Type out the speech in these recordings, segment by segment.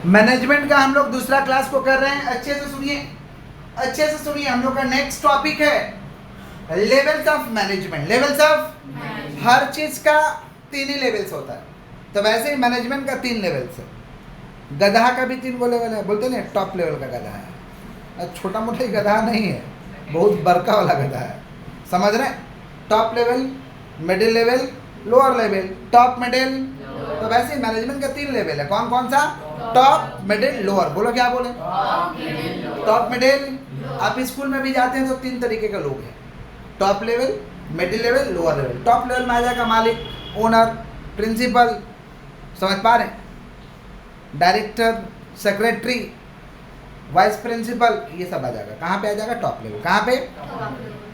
Management का हम लोग दूसरा क्लास को कर रहे हैं। अच्छे से सुनिए, अच्छे से सुनिए। हम लोग का नेक्स्ट टॉपिक है levels of management. Levels of, हर चीज का 3 ही लेवल्स होता है, तो वैसे ही मैनेजमेंट का 3 लेवल्स है। गधा का भी 3 लेवल है, बोलते ना टॉप लेवल का गधा है, छोटा मोटा ही गधा नहीं है, बहुत बड़का वाला गधा है, समझ रहे? Top level, middle level, lower level, top middle. तो वैसे ही मैनेजमेंट का 3 लेवल है। कौन कौन सा? Top middle lower. बोलो क्या बोले? Top middle. आप स्कूल में भी जाते हैं तो 3 तरीके के लोग हैं, top level, middle level, lower level. Top level में आ जाएगा मालिक, ओनर, प्रिंसिपल, समझ पा रहे हैं, डायरेक्टर, सेक्रेटरी, वाइस प्रिंसिपल, ये सब आ जाएगा। कहाँ पे आ जाएगा? Top level. कहाँ पे?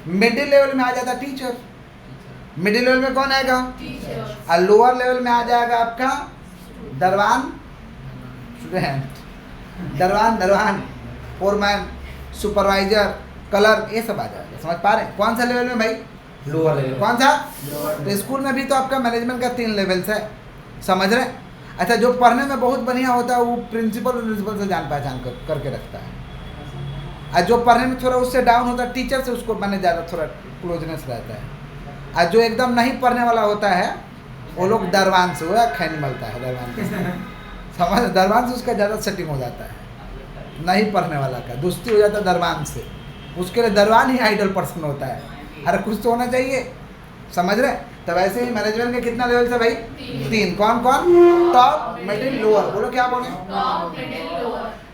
मिडिल लेवल में आ जाता टीचर। मिडिल लेवल में कौन आएगा? और लोअर लेवल में आ जाएगा आपका दरवान, दरवान, फोरमैन, सुपरवाइजर, कलर, ये सब आ जाएगा। समझ पा रहे हैं? कौन सा लेवल में भाई? Lower level. कौन सा? तो स्कूल में भी तो आपका मैनेजमेंट का 3 लेवल्स है, समझ रहे? अच्छा, जो पढ़ने में बहुत बढ़िया होता है वो प्रिंसिपल से जान पहचान करके रखता है, और जो पढ़ने में थोड़ा उससे डाउन होता है टीचर से, उसको मैंने ज़्यादा थोड़ा क्लोजनेस रहता है। और जो एकदम नहीं पढ़ने वाला होता है वो लोग दरवान से, वो खैनी मलता है दरवान से, समझ? दरवान से उसका ज़्यादा सेटिंग हो जाता है, नहीं पढ़ने वाला का दोस्ती हो जाता है दरवान से, उसके लिए दरवान ही आइडल पर्सन होता है। अरे कुछ तो होना चाहिए, समझ रहे? तो वैसे ही मैनेजमेंट के कितना लेवल है भाई? 3। कौन कौन? Top middle lower. बोलो क्या बोले?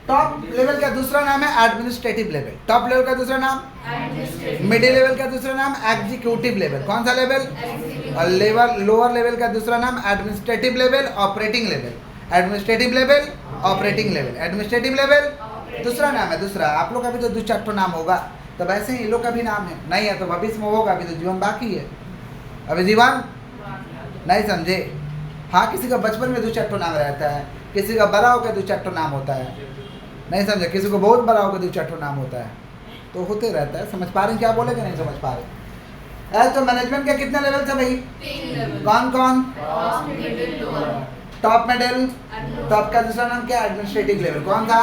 टॉप लेवल का दूसरा नाम है एडमिनिस्ट्रेटिव लेवल। टॉप लेवल का दूसरा नाम, मिडिल लेवल का दूसरा नाम एग्जीक्यूटिव लेवल। कौन सा लेवल? और लेवल लोअर लेवल का दूसरा नाम administrative level, operating level. Administrative level, operating level. Administrative level दूसरा नाम है। दूसरा आप लोग का भी तो 2-4 नाम होगा, तो वैसे ही इन लोग का भी नाम है। नहीं है तो भविष्य में होगा, अभी तो जीवन बाकी है, अभी जीवन नहीं समझे। हाँ, किसी का बचपन में 2-4 नाम रहता है, किसी का बड़ा होकर 2-4 नाम होता है, नहीं समझे? किसी को बहुत बड़ा होकर 2-4 नाम होता है, तो होते रहता है। समझ पा रहे हैं क्या बोले कि नहीं समझ पा रहे? तो मैनेजमेंट का कितना लेवल था भाई? 3 कौन कौन? Top middle. टॉप का दूसरा नाम क्या? Administrative level. कौन था?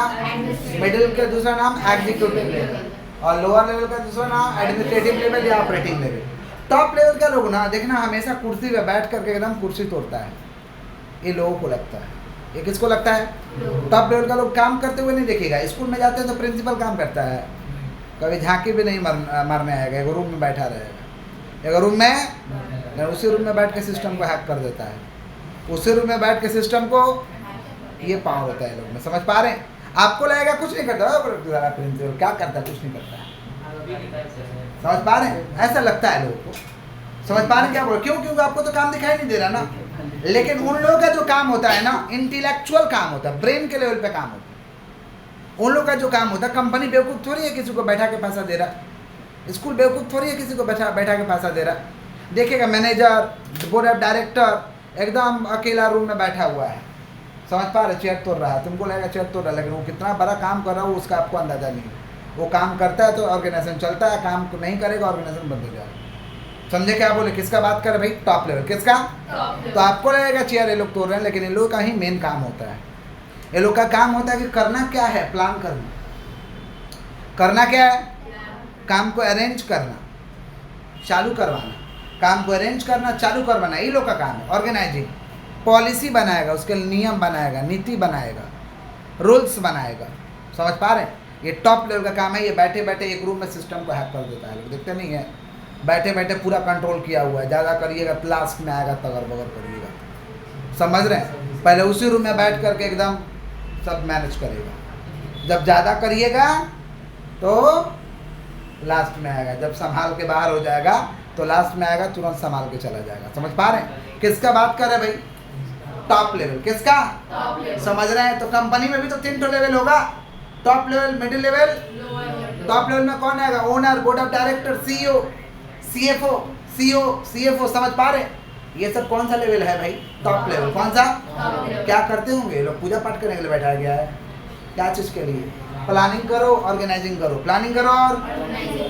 मिडिल का दूसरा नाम एग्जीक्यूटिव लेवल, और लोअर लेवल का दूसरा नाम एडमिनिस्ट्रेटिव लेवल या ऑपरेटिंग लेवल। टॉप लेवल का लोग ना देखना हमेशा कुर्सी पे बैठ करके एकदम कुर्सी तोड़ता है, ये लोगों को लगता है। ये किसको लगता है? टॉप लेवल का लोग काम करते हुए नहीं देखेगा। स्कूल में जाते हैं तो प्रिंसिपल काम करता है, कभी झांकी भी नहीं मारने आएगा, एक रूम में बैठा रहेगा, एक रूम में, उसी रूम में बैठ के सिस्टम को हैक कर देता है, उसी रूम में बैठ के सिस्टम को, ये पावर होता है लोग में। समझ पा रहे हैं? आपको लगेगा कुछ नहीं करता, प्रिंसिपल क्या करता है? कुछ नहीं करता है। समझ पा रहे हैं? ऐसा लगता है लोगों को। समझ पा रहे हैं क्या बोल? क्यों? क्योंकि आपको तो काम दिखाई नहीं दे रहा ना। लेकिन उन लोगों का जो काम होता है ना, इंटेलेक्चुअल काम होता है, ब्रेन के लेवल पे काम होता है। उन लोगों का जो काम होता है, कंपनी बेवकूफ़ थोड़ी है किसी को बैठा के पैसा दे रहा, स्कूल बेवकूफ़ थोड़ी है किसी को बैठा के पैसा दे रहा। देखेगा मैनेजर, बोर्ड ऑफ डायरेक्टर एकदम अकेला रूम में बैठा हुआ है, समझ पा रहे? चेयर तोड़ रहा है, तुमको लगेगा चेयर तोड़ रहा है, लेकिन वो कितना बड़ा काम कर रहा है उसका आपको अंदाजा नहीं है। वो काम करता है तो ऑर्गेनाइजेशन चलता है, काम को नहीं करेगा ऑर्गेनाइजेशन बंद हो जाएगा। समझे क्या बोले? किसका बात कर भाई? Top level. किसका? तो आपको लगेगा चेयर ये लोग तोड़ रहे हैं, लेकिन इन लोगों का ही मेन काम होता है। ये लोग का काम होता है कि करना क्या है, प्लान करना। करना क्या है? काम को अरेंज करना, चालू करवाना, काम को अरेंज करना, चालू करवाना, ये लोग का काम है। ऑर्गेनाइजिंग, पॉलिसी बनाएगा, उसके नीयम बनाएगा, नीति बनाएगा, रूल्स बनाएगा। समझ पा रहे हैं? ये टॉप लेवल का काम है। ये बैठे बैठे एक रूम में सिस्टम को हैक कर देता है, लोग देखते नहीं है, बैठे बैठे पूरा कंट्रोल किया हुआ है। ज़्यादा करिएगा तो लास्ट में आएगा तगर बगर करिएगा, समझ रहे हैं? पहले उसी रूम में बैठ करके एकदम सब मैनेज करेगा, जब ज़्यादा करिएगा तो लास्ट में आएगा, जब संभाल के बाहर हो जाएगा तो लास्ट में आएगा, तुरंत संभाल के चला जाएगा। समझ पा रहे हैं? किसका बात कर रहे हैं भाई? Top level. किसका? समझ रहे हैं? तो कंपनी में भी तो 3 लेवल होगा, top level, middle level, top level में कौन आएगा? Owner, board of director, CEO, CFO, CFO. समझ पा रहे? ये सब कौन सा लेवल है भाई? Top level. कौन सा? क्या करते होंगे लोग? पूजा पाठ करने के लिए बैठाया गया है, क्या चीज़ के लिए? प्लानिंग करो, ऑर्गेनाइजिंग करो। प्लानिंग करो और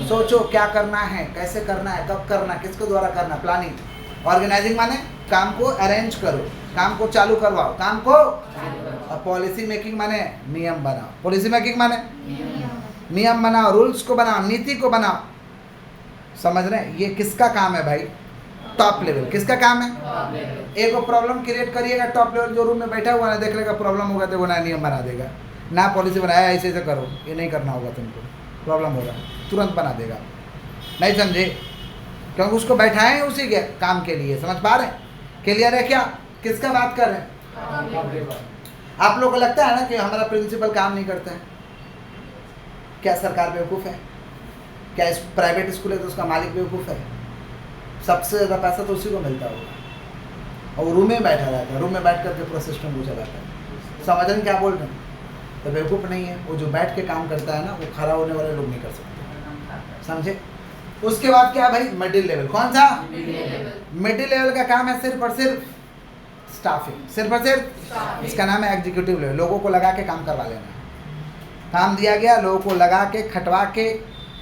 सोचो क्या करना है, कैसे करना है, कब करना, किसके द्वारा करना। प्लानिंग। ऑर्गेनाइजिंग माने काम को अरेंज करो, काम को चालू करवाओ, काम को और पॉलिसी मेकिंग माने नियम बनाओ। पॉलिसी मेकिंग माने नियम बनाओ, रूल्स को बनाओ, नीति को बनाओ। समझ रहे हैं? ये किसका काम है भाई? Top level. किसका काम है? एक वो प्रॉब्लम क्रिएट करिएगा, टॉप लेवल जो रूम में बैठा हुआ ना देख लेगा प्रॉब्लम होगा तो वो ना नियम बना देगा, ना पॉलिसी बनाया ऐसे ऐसे करो, ये नहीं करना होगा तुमको, प्रॉब्लम होगा, तुरंत बना देगा। नहीं समझे? क्योंकि उसको बैठाए उसी के काम के लिए। समझ पा रहे हैं? क्लियर है क्या? किसका बात कर रहे हैं? आप लोग को लगता है ना कि हमारा प्रिंसिपल काम नहीं करता है? क्या सरकार बेवकूफ़ है? क्या इस प्राइवेट स्कूल है तो उसका मालिक बेवकूफ़ है? सबसे ज़्यादा पैसा तो उसी को मिलता होगा, और रूम में बैठा रहता है, रूम में बैठ करके पूरा सिस्टम को चलाता है। समझ रहे क्या बोल रहे हैं? तो बेवकूफ़ नहीं है वो, जो बैठ के काम करता है ना, वो खड़ा होने वाले लोग नहीं कर सकते। समझे? उसके बाद क्या भाई? Middle level. कौन सा? मिडिल लेवल का काम है सिर्फ और सिर्फ स्टाफिंग। सिर्फ और सिर्फ इसका नाम है एग्जीक्यूटिव लेवल। लोगों को लगा के काम करवा लेना है। काम दिया गया, लोगों को लगा के खटवा के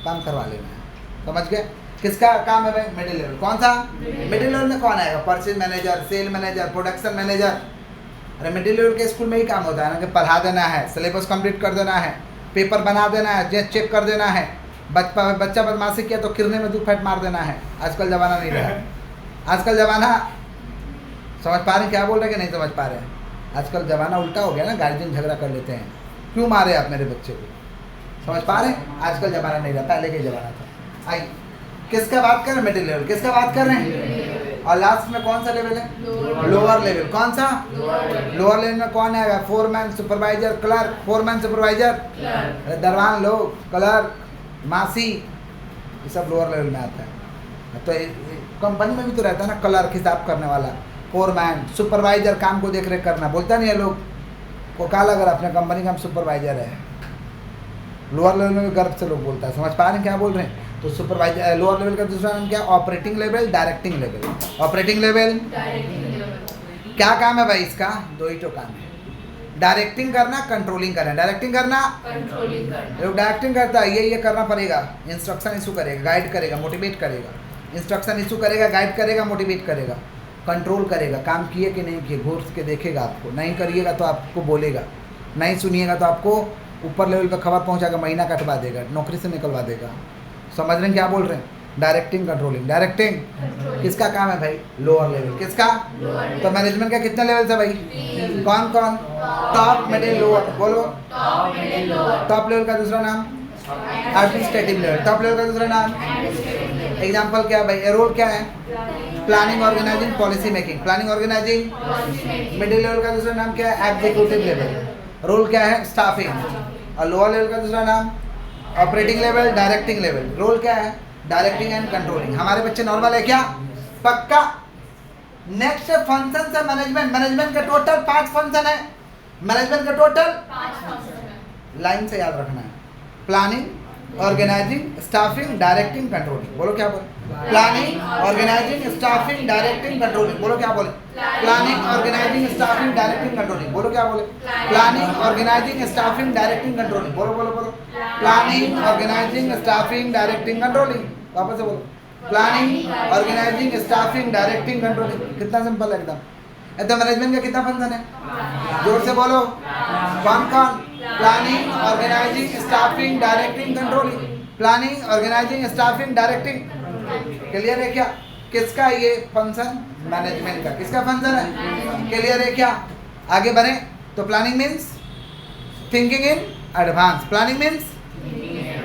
काम करवा लेना है। समझ गए? किसका काम है भाई? Middle level. कौन सा? मिडिल लेवल में कौन आएगा? Purchase manager, sale manager, production manager. अरे मिडिल लेवल के स्कूल में ही काम होता है ना कि पढ़ा देना है, सिलेबस कंप्लीट कर देना है, पेपर बना देना है, चेक कर देना है। बच्चा बदमाशी किया तो किरने में 2 फैट मार देना है। आजकल ज़माना नहीं रहा। आजकल ज़माना, समझ पा रहे हैं क्या बोल रहे हैं कि नहीं समझ पा रहे हैं? आजकल ज़माना उल्टा हो गया ना, गार्जियन झगड़ा कर लेते हैं, क्यों मारे आप मेरे बच्चे को? समझ पा रहे हैं? आजकल ज़माना नहीं रहा, पहले का ज़माना था। आइए, किसका बात कर रहे हैं? Middle level. किसका बात कर रहे हैं? और लास्ट में कौन सा लेवल है? Lower level. कौन सा? लोअर लेवल में कौन आएगा? Foreman, supervisor, clerk. Foreman, supervisor, दरवान लोग, क्लर्क, मासी, ये सब लोअर लेवल में आता है। तो कंपनी में भी तो रहता है ना क्लर्क, हिसाब करने वाला, फोरमैन, सुपरवाइजर, काम को देख रेख करना। बोलता नहीं है लोग को काल, अगर अपने कंपनी का हम सुपरवाइजर है। लोअर लेवल में भी गर्व से लोग बोलता है। समझ पा रहे हैं क्या बोल रहे हैं? तो सुपरवाइजर, लोअर लेवल का दूसरा नाम क्या? Operating level, directing level. Operating level क्या काम है भाई इसका? 2 ही तो काम है, डायरेक्टिंग करना, कंट्रोलिंग करना। डायरेक्टिंग करना, कंट्रोलिंग करना। डायरेक्टिंग करता है ये करना पड़ेगा, इंस्ट्रक्शन इशू करेगा, गाइड करेगा, मोटिवेट करेगा। इंस्ट्रक्शन इशू करेगा, गाइड करेगा, मोटिवेट करेगा, कंट्रोल करेगा। काम किए कि नहीं किए घूर के देखेगा आपको, नहीं करिएगा तो आपको बोलेगा, नहीं सुनिएगा तो आपको ऊपर लेवल पर खबर पहुंचाकर महीना कटवा देगा, नौकरी से निकलवा देगा। समझ रहे हैं क्या बोल रहे हैं? Directing, controlling. डायरेक्टिंग किसका काम है भाई? Lower level. किसका? तो मैनेजमेंट का कितने लेवल है भाई? कौन कौन? Top, middle, lower. बोलो। टॉप लेवल का दूसरा नाम एडमिनिस्ट्रेटिव लेवल। टॉप लेवल का दूसरा नाम, एग्जाम्पल क्या है भाई? रोल क्या है? Planning, organising, policy making. Planning, organising. Middle level का दूसरा नाम क्या है? Executive level. रोल क्या है? स्टाफिंग। और लोअर लेवल का दूसरा नाम operating level, directing level. Role क्या है? Directing and controlling. हमारे बच्चे नॉर्मल है क्या? पक्का। नेक्स्ट फंक्शन है मैनेजमेंट। मैनेजमेंट का टोटल 5 फंक्शन है। मैनेजमेंट का टोटल 5 फंक्शन है। लाइन से याद रखना है। Planning, organising, staffing, directing, controlling. बोलो क्या बोले? Planning, organising, staffing, directing, controlling. बोलो क्या बोले? Planning, organising, staffing, directing, controlling. बोलो क्या बोले? Planning, organising, staffing, directing, controlling. बोलो बोलो बोलो। Planning, organising, staffing, directing, controlling. वापस से बोलो। Planning, organising, staffing, directing, controlling. कितना सिंपल है एकदम। एकदम मैनेजमेंट का कितना फंक्शन है? जोर से बोलो। कौन कौन? Planning, organising, staffing, directing, controlling. Planning, organising, staffing, directing. Clear है क्या? किसका ये फंक्शन? मैनेजमेंट का। किसका फंक्शन है? क्लियर है क्या? आगे बढ़े तो planning means thinking in advance. Planning means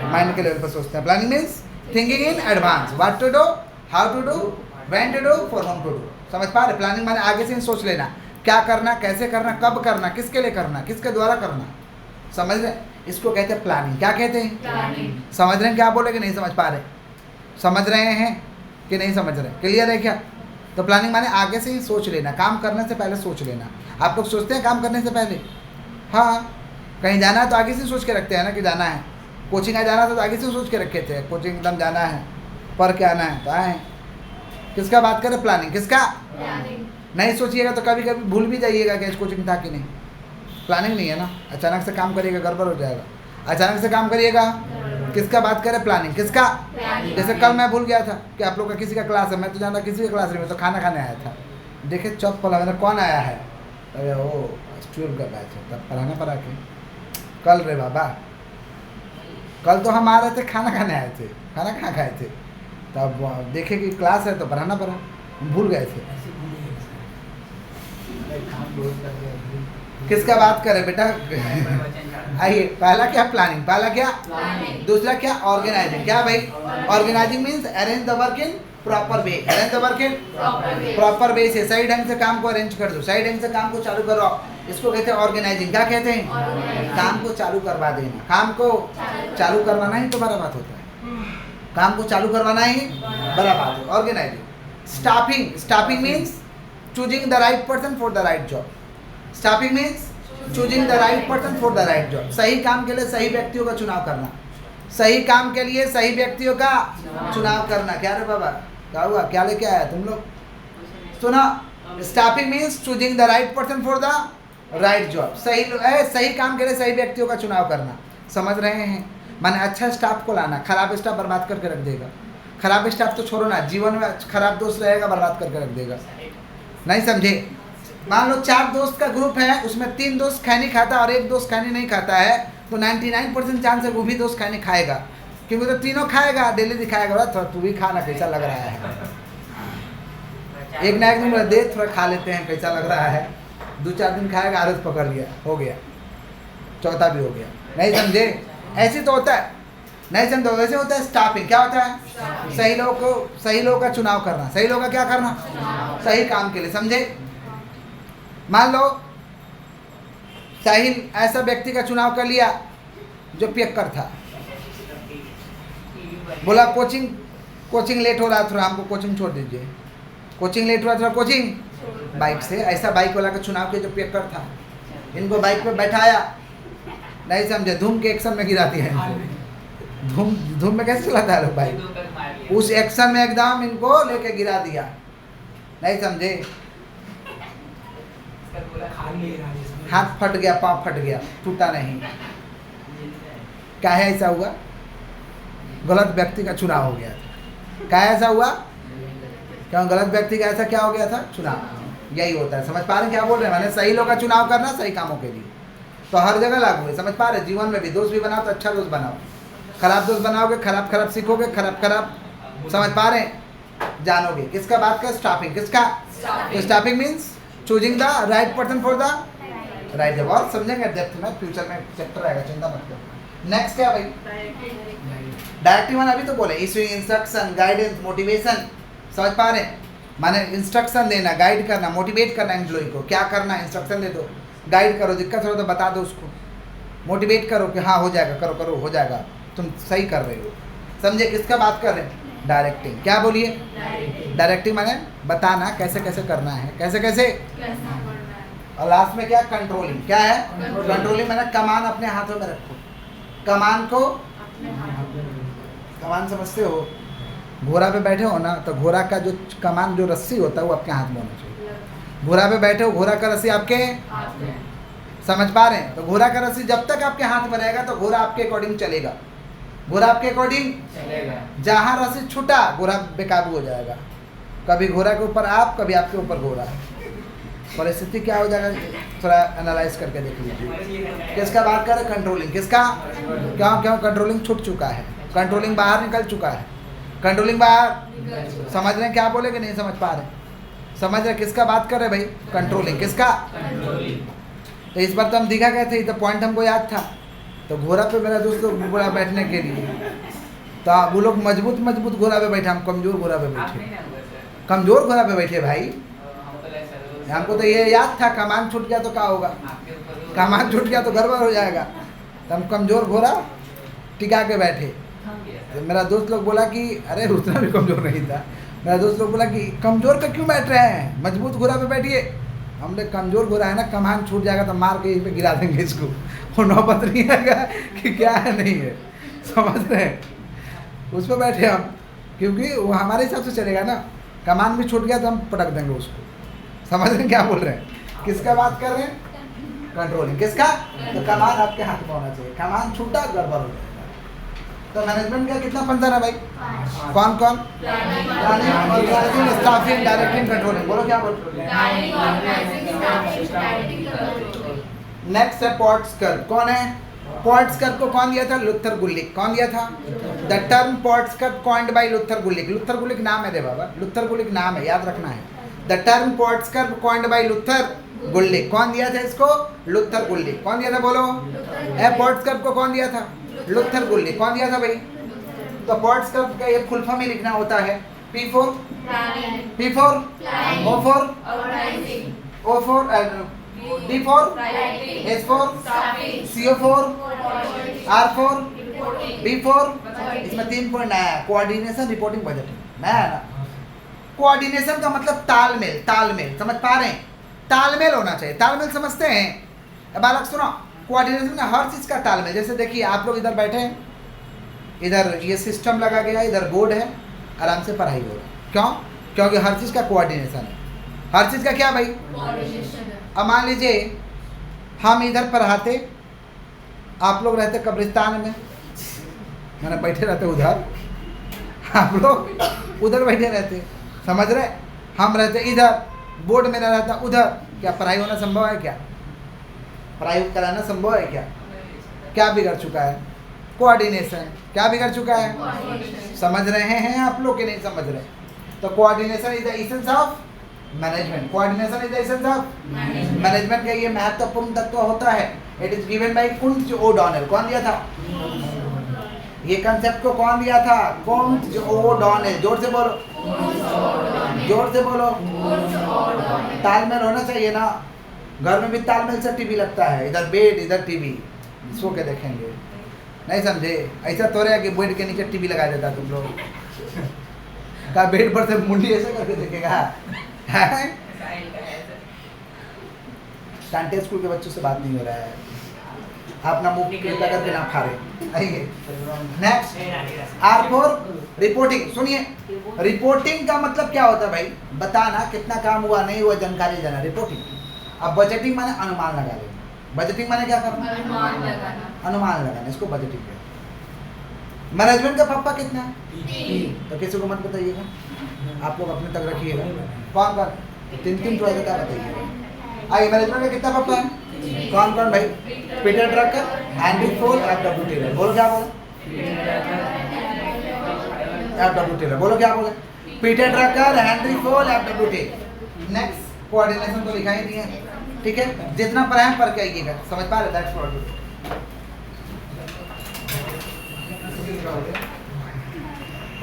mind के लेवल पर सोचते हैं। Planning means thinking in advance, what to do, how to do, when to do, for whom to do. समझ पा रहे? प्लानिंग माने आगे से सोच लेना, क्या करना, कैसे करना, कब करना, किसके लिए करना, किसके द्वारा करना। समझ रहे? इसको कहते हैं प्लानिंग। क्या कहते हैं? प्लानिंग। समझ रहे हैं क्या बोले कि नहीं समझ पा रहे? समझ रहे हैं कि नहीं समझ रहे? क्लियर है क्या? तो प्लानिंग माने आगे से ही सोच लेना, काम करने से पहले सोच लेना। आप लोग सोचते हैं काम करने से पहले? हाँ, कहीं जाना है तो आगे से सोच के रखते हैं ना कि जाना है। कोचिंग आ जाना था तो आगे से सोच के रखे थे, कोचिंग एकदम जाना है, पढ़ के आना है तो आए। किसका बात करें? प्लानिंग। किसका? प्लानिंग। नहीं सोचिएगा तो कभी कभी भूल भी जाइएगा कि कोचिंग था कि नहीं। प्लानिंग नहीं है ना, अचानक से काम करिएगा गड़बड़ हो जाएगा। अचानक से काम करिएगा, किसका बात करें? प्लानिंग। किसका? जैसे कल मैं भूल गया था कि आप लोग का किसी का क्लास है, मैं तो जानता किसी का क्लास नहीं, मैं तो खाना खाने आया था। देखे चौक पर मैंने कौन आया है, अरे वो 12 का बैच है, तब पढ़ाना पड़ा के कल रे बाबा, कल तो हम आ रहे थे, खाना खाने आए थे, खाना कहाँ खाए थे, तब देखे कि क्लास है तो पढ़ाना पड़ा, हम भूल गए थे। किसका बात करें बेटा? आइए, पहला क्या प्लानिंग, पहला क्या, दूसरा क्या ऑर्गेनाइजिंग। क्या भाई? Organising means arrange the work in proper way, arrange the work in proper way से सही ढंग से काम को अरेंज कर दो, सही ढंग से काम को चालू करो, इसको कहते हैं ऑर्गेनाइजिंग। क्या कहते हैं? काम को चालू करवा देना, काम को चालू करवाना ही तो बड़ा बात होता है, काम को चालू करवाना ही बड़ा बात है, organising. Staffing, staffing means choosing the right person for the right job. Staffing means choosing the right person for the right job. सही काम के लिए सही व्यक्तियों का चुनाव करना, सही काम के लिए सही व्यक्तियों का चुनाव करना। क्या रे बाबा, क्या हुआ, क्या लेके आया तुम लोग? सुना, staffing means choosing the right person for the right job. सही काम के लिए सही व्यक्तियों का चुनाव करना, समझ रहे हैं? माने अच्छा स्टाफ को लाना, खराब स्टाफ बर्बाद करके रख देगा। खराब स्टाफ तो छोड़ो ना, जीवन में खराब दोस्त रहेगा, बर्बाद करके रख देगा। नहीं समझे? मान लो 4 दोस्त का ग्रुप है, उसमें 3 दोस्त खैनी खाता और 1 दोस्त खैनी नहीं खाता है, तो 99% चांस है वो भी दोस्त खैनी खाएगा, क्योंकि तो तीनों खाएगा, डेली दिखाएगा, बोला थोड़ा तू भी खाना, कैसा लग रहा है। एक ना एक दिन बोला दे थोड़ा खा लेते हैं, कैसा लग रहा है। 2-4 दिन खाएगा, आदत पकड़ लिया, हो गया, चौथा भी हो गया। नहीं समझे? ऐसे तो होता है, नहीं समझो? वैसे होता है स्टाफिंग। क्या होता है? सही लोगों का चुनाव करना, सही लोगों का क्या करना, सही काम के लिए। समझे? मान लो साहिल ऐसा व्यक्ति का चुनाव कर लिया जो पियक्कर था, बोला कोचिंग लेट हो रहा थोड़ा, हमको कोचिंग छोड़ दीजिए, कोचिंग लेट हो रहा थोड़ा, कोचिंग बाइक से। ऐसा बाइक वाला का चुनाव किया जो पियक्कर था, इनको बाइक पे बैठाया, नहीं समझे, धूम के एक्शन में गिरा दिया इनको। धूम में कैसे चलाता है लोग बाइक, उस एक्शन में एकदम इनको लेके गिरा दिया। नहीं समझे? हाथ फट गया, पाँव फट गया, टूटा नहीं। क्या है ऐसा हुआ? गलत व्यक्ति का चुनाव हो गया था। क्या ऐसा हुआ? क्यों गलत व्यक्ति का ऐसा क्या हो गया था? चुनाव। यही होता है, समझ पा रहे हैं क्या बोल रहे हैं? मैंने सही लोग का चुनाव करना सही कामों के लिए, तो हर जगह लागू है, समझ पा रहे? जीवन में भी दोस्त भी बनाओ तो अच्छा दोस्त बनाओ, खराब दोस्त बनाओगे खराब सीखोगे, खराब समझ पा रहे हैं? जानोगे। किसका बात कर? स्टाफिंग। किसका? Staffing means choosing the right person for the right job. और समझेंगे डेप्थ में, फ्यूचर में चैप्टर आएगा, चिंता मत करो। नेक्स्ट क्या भाई? डायरेक्टिव। अभी तो बोले इशूइंग इंस्ट्रक्शन, गाइडेंस, मोटिवेशन। समझ पा रहे हैं? माने इंस्ट्रक्शन देना, गाइड करना, मोटिवेट करना एम्प्लॉय को। क्या करना है? इंस्ट्रक्शन दे दो, गाइड करो, दिक्कत हो तो बता दो उसको, मोटिवेट करो कि हाँ हो जाएगा, करो हो जाएगा, तुम सही कर रहे हो। समझे? किसका बात कर रहे हैं? डायरेक्टिंग। क्या बोलिए? डायरेक्टिंग माने बताना कैसे कैसे करना है, कैसे कैसे। और लास्ट में क्या? कंट्रोलिंग। क्या है? कंट्रोलिंग माने कमान अपने हाथों में रखो, कमान को, कमान समझते हो? घोड़ा पे बैठे हो ना, तो घोड़ा का जो कमान, जो रस्सी होता है वो आपके हाथ में होना चाहिए। घोड़ा पे बैठे हो, घोड़ा का रस्सी आपके, समझ पा रहे हैं? तो घोड़ा का रस्सी जब तक आपके हाथ में रहेगा तो घोड़ा आपके अकॉर्डिंग चलेगा, घोड़ा आपके अकॉर्डिंग चलेगा। जहाँ रस्सी छूटा घोड़ा बेकाबू हो जाएगा। कभी घोड़ा के ऊपर आप, कभी आपके ऊपर घोड़ा। परिस्थिति क्या हो जाएगा थोड़ा एनालाइज करके देख लीजिए। किसका बात कर रहे? कंट्रोलिंग। किसका? क्यों कंट्रोलिंग छूट चुका है, कंट्रोलिंग बाहर निकल चुका है, कंट्रोलिंग बाहर। समझ रहे हैं क्या बोले कि नहीं समझ पा रहे? समझ रहे? किसका बात कर रहे भाई? कंट्रोलिंग। किसका? तो इस बार तो हम दीघा गए थे, तो पॉइंट हमको याद था। तो घोड़ा पे मेरा दोस्त घोड़ा बैठने के लिए, तो वो लोग मजबूत घोड़ा पे बैठे, हम कमजोर घोड़ा पे बैठे, कमजोर घोड़ा पे बैठे भाई। हमको तो ये याद था कमान छूट गया तो क्या होगा, कमान छूट गया तो गड़बड़ हो जाएगा, तो हम कमजोर घोड़ा टिका के बैठे। तो मेरा दोस्त लोग बोला कि अरे उतना भी कमजोर नहीं था। मेरा दोस्त लोग बोला कि कमजोर का क्यों बैठ रहे हैं, मजबूत घोड़ा पे बैठिए। हमने कमजोर घोड़ा है ना, कमान छूट जाएगा तो मार के यहीं पे गिरा देंगे इसको, वो नौबत नहीं आएगा कि क्या है नहीं है। समझ रहे हैं? उस पर बैठे हम, क्योंकि वो हमारे हिसाब से चलेगा ना। कमान भी छूट गया तो हम पटक देंगे उसको। समझ रहे हैं क्या बोल रहे हैं? किसका बात कर रहे हैं? कंट्रोलिंग। किसका? तो कमान आपके हाथ में होना चाहिए, कमान छूटा गड़बड़ हो जाएगा। तो मैनेजमेंट का कितना फंक्शन है भाई? कौन कौन? Planning, organising, staffing, directing, controlling. बोलो क्या बोल? नेक्स्ट है पॉट्स कर्व। कौन है? पॉट्स कर्व को कौन दिया था? Luther Gulick. कौन दिया था? The term POSDCORB coined by Luther Gulick. Luther Gulick नाम है दे बाबा, लुथर गुलिक नाम है, याद रखना है। The term POSDCORB coined by Luther Gulick. कौन दिया था इसको? Luther Gulick. कौन दिया था बोलो? ए पॉट्स कर्व को कौन दिया था? Luther Gulick. कौन दिया था भाई? तो पॉट्स कर्व का ये फुल फॉर्म ही लिखना होता है। P for P for O for O for D for S for CO for R for B for। इसमें 3 पॉइंट आया, कोऑर्डिनेशन, रिपोर्टिंग, बजटिंग। नया है ना? कोऑर्डिनेशन का मतलब तालमेल। तालमेल समझ पा रहे हैं? तालमेल होना चाहिए। तालमेल समझते हैं? अब बालक सुनो, कोऑर्डिनेशन में हर चीज़ का तालमेल। जैसे देखिए आप लोग इधर बैठे हैं, इधर ये सिस्टम लगा गया, इधर बोर्ड है, आराम से पढ़ाई हो रही है। क्यों? क्योंकि हर चीज़ का कोऑर्डिनेशन है। हर चीज़ का क्या भाई? अब मान लीजिए हम इधर पढ़ाते, आप लोग रहते कब्रिस्तान में, मैंने बैठे रहते उधर, आप लोग उधर बैठे रहते, समझ रहे? हम रहते इधर, बोर्ड मेरा रहता उधर, क्या पढ़ाई होना संभव है? क्या पढ़ाई कराना संभव है? क्या क्या बिगड़ चुका है? कोऑर्डिनेशन। क्या बिगड़ चुका है? समझ रहे हैं आप लोग कि नहीं समझ रहे? तो coordination is the essence of management. Coordination is the essence of management का ये महत्वपूर्ण तत्व होता है। इट इज गिवन बाय कुंज ओडॉनेल। कौन दिया था ये कंसेप्ट को? कौन दिया था? कुंज ओडॉनेल। जोर से बोलो, जोर से बोलो। तालमेल होना चाहिए ना। घर में भी तालमेल से टीवी लगता है, इधर बेड इधर टीवी, सो के देखेंगे। नहीं समझे? ऐसा तो रहा कि बेड के नीचे टीवी लगा देता तुम लोग का बेड पर से मुंडी ऐसे करके देखेगा। स्टैंडर्ड स्कूल के बच्चों से बात नहीं हो रहा है, अपना मुंह कीता करके ना खा रहे। आइए नेक्स्ट, आर फॉर रिपोर्टिंग। सुनिए, रिपोर्टिंग का मतलब क्या होता है भाई? बताना कितना काम हुआ नहीं हुआ, जानकारी देना, रिपोर्टिंग। अब बजटिंग माने अनुमान लगा लेना। बजटिंग माने क्या करना? अनुमान लगाना, इसको बजटिंग कहते हैं। मैनेजमेंट का पापा कितना है? तो किसी को मत बताइएगा, आप लोग अपने तक रखिएगा। कौन कौन? 3 चॉइस का बताइएगा। आइए, मैनेजमेंट का कितना पापा है? कौन कौन भाई? Peter Drucker, Henry Ford, F W. Taylor. बोलो क्या बोले? एफ.डब्ल्यू. टेलर। बोलो क्या बोले? Peter Drucker, Henry Ford, F W. Taylor. Next, coordination तो लिखा ही नहीं है, ठीक है? जितना पढ़ाएं पढ़ के आइएगा, समझ पा रहे? That's what